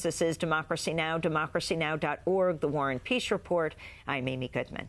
This is Democracy Now!, democracynow.org, The War and Peace Report. I'm Amy Goodman.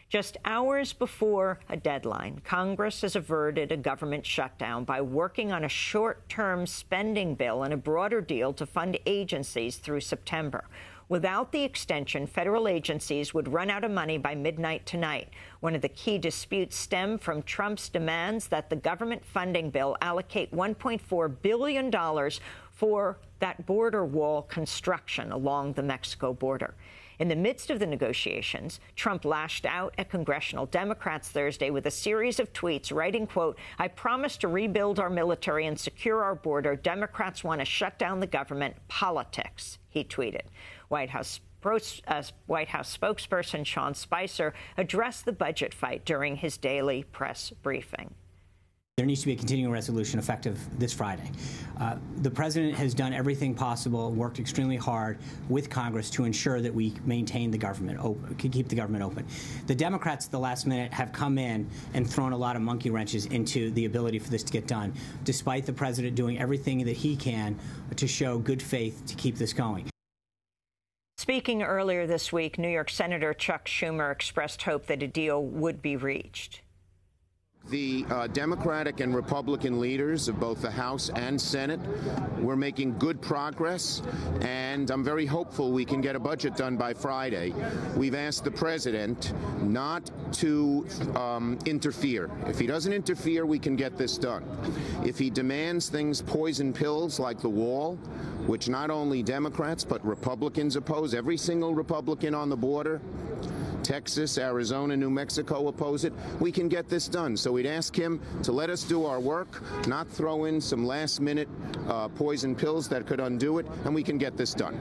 Just hours before a deadline, Congress has averted a government shutdown by working on a short-term spending bill and a broader deal to fund agencies through September. Without the extension, federal agencies would run out of money by midnight tonight. One of the key disputes stem from Trump's demands that the government funding bill allocate $1.4 billion for that border wall construction along the Mexico border. In the midst of the negotiations, Trump lashed out at congressional Democrats Thursday with a series of tweets, writing, quote, "I promise to rebuild our military and secure our border. Democrats want to shut down the government. Politics," he tweeted. White House spokesperson Sean Spicer addressed the budget fight during his daily press briefing. There needs to be a continuing resolution effective this Friday. The president has done everything possible, worked extremely hard with Congress to ensure that we maintain the government open, keep the government open. The Democrats at the last minute have come in and thrown a lot of monkey wrenches into the ability for this to get done, despite the president doing everything that he can to show good faith to keep this going. Speaking earlier this week, New York Senator Chuck Schumer expressed hope that a deal would be reached. The Democratic and Republican leaders of both the House and Senate, we're making good progress, and I'm very hopeful we can get a budget done by Friday. We've asked the president not to interfere. If he doesn't interfere, we can get this done. If he demands things, poison pills like the wall, which not only Democrats but Republicans oppose, every single Republican on the border, Texas, Arizona, New Mexico oppose it, we can get this done. So we'd ask him to let us do our work, not throw in some last-minute poison pills that could undo it, and we can get this done.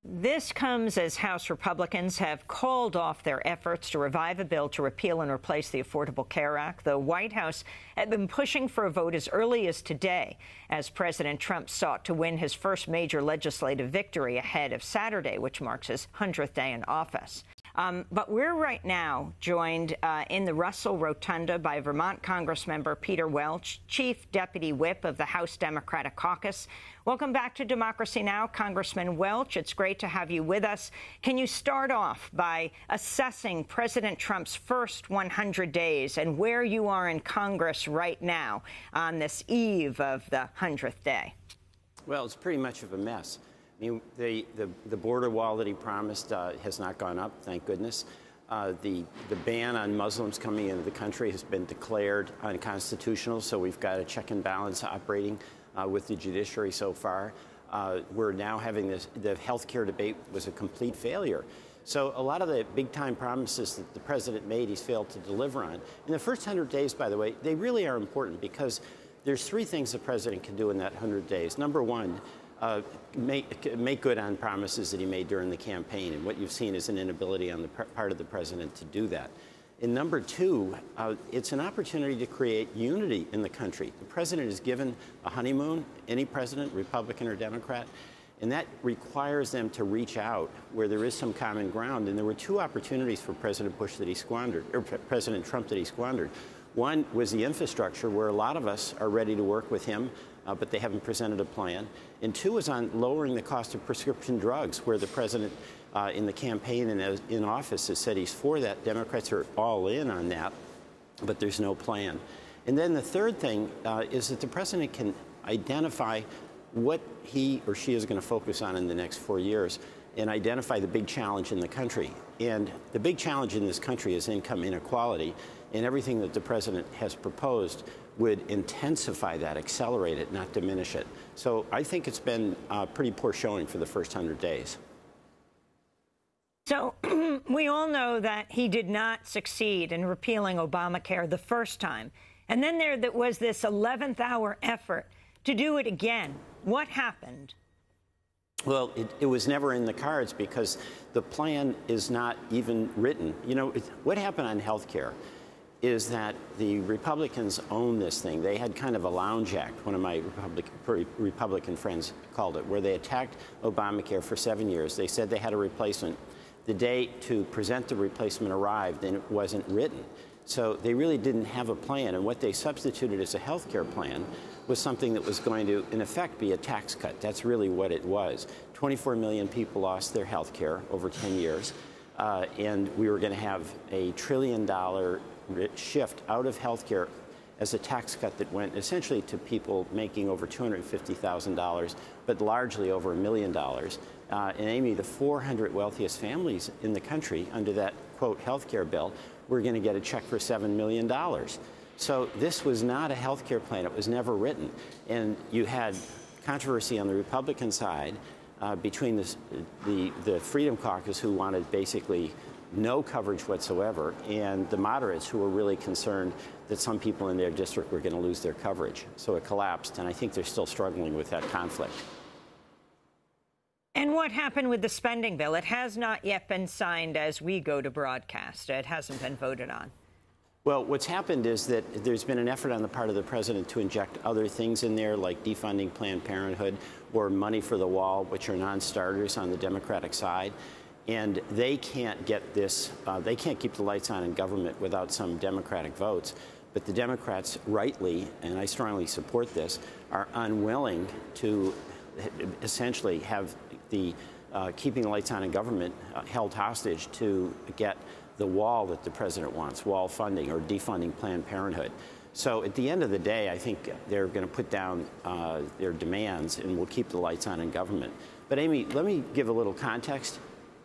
This comes as House Republicans have called off their efforts to revive a bill to repeal and replace the Affordable Care Act. The White House had been pushing for a vote as early as today, as President Trump sought to win his first major legislative victory ahead of Saturday, which marks his 100th day in office. But we're right now joined in the Russell Rotunda by Vermont Congressmember Peter Welch, Chief Deputy Whip of the House Democratic Caucus. Welcome back to Democracy Now!, Congressman Welch. It's great to have you with us. Can you start off by assessing President Trump's first 100 days and where you are in Congress right now on this eve of the 100th day? Well, it's pretty much of a mess. I mean, the border wall that he promised has not gone up, thank goodness. The ban on Muslims coming into the country has been declared unconstitutional, so we've got a check and balance operating with the judiciary so far. We're now having the health care debate was a complete failure. So a lot of the big-time promises that the president made, he's failed to deliver on. In the first 100 days, by the way, they really are important because there's three things the president can do in that 100 days. Number one, make good on promises that he made during the campaign, and what you've seen is an inability on the part of the president to do that. And number two, it's an opportunity to create unity in the country. The president is given a honeymoon, any president, Republican or Democrat, and that requires them to reach out where there is some common ground. And there were two opportunities for President Bush that he squandered, or President Trump that he squandered. One was the infrastructure, where a lot of us are ready to work with him, but they haven't presented a plan. And two is on lowering the cost of prescription drugs, where the president in the campaign and in office has said he's for that. Democrats are all in on that, but there's no plan. And then the third thing is that the president can identify what he or she is going to focus on in the next 4 years and identify the big challenge in the country. And the big challenge in this country is income inequality, and everything that the president has proposed would intensify that, accelerate it, not diminish it. So I think it's been a pretty poor showing for the first 100 days. So we all know that he did not succeed in repealing Obamacare the first time. And then there was this 11th hour effort to do it again. What happened? Well, it was never in the cards because the plan is not even written. You know, what happened on health care is that the Republicans own this thing. They had kind of a lounge act, one of my Republican friends called it, where they attacked Obamacare for 7 years. They said they had a replacement. The day to present the replacement arrived, and it wasn't written. So they really didn't have a plan, and what they substituted as a health care plan was something that was going to, in effect, be a tax cut. That's really what it was. 24 million people lost their health care over 10 years, and we were going to have a $1 trillion shift out of health care as a tax cut that went essentially to people making over $250,000, but largely over $1 million. And Amy, the 400 wealthiest families in the country under that, quote, health care bill, were going to get a check for $7 million. So this was not a health care plan. It was never written. And you had controversy on the Republican side between the Freedom Caucus, who wanted basically no coverage whatsoever, and the moderates, who were really concerned that some people in their district were going to lose their coverage. So it collapsed, and I think they're still struggling with that conflict. And what happened with the spending bill? It has not yet been signed as we go to broadcast. It hasn't been voted on. Well, what's happened is that there's been an effort on the part of the president to inject other things in there, like defunding Planned Parenthood or money for the wall, which are non-starters on the Democratic side. And they can't get this, they can't keep the lights on in government without some Democratic votes. But the Democrats, rightly, and I strongly support this, are unwilling to essentially have the keeping the lights on in government held hostage to get the wall that the president wants, wall funding or defunding Planned Parenthood. So at the end of the day, I think they're going to put down their demands and will keep the lights on in government. But Amy, let me give a little context.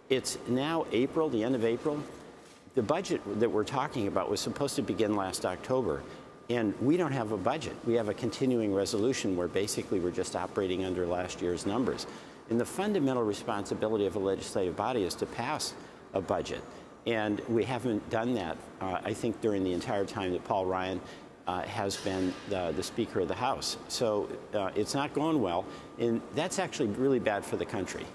It's now April, the end of April. The budget that we're talking about was supposed to begin last October, and we don't have a budget. We have a continuing resolution where basically we're just operating under last year's numbers. And the fundamental responsibility of a legislative body is to pass a budget. And we haven't done that, I think, during the entire time that Paul Ryan has been the Speaker of the House. So it's not going well, and that's actually really bad for the country.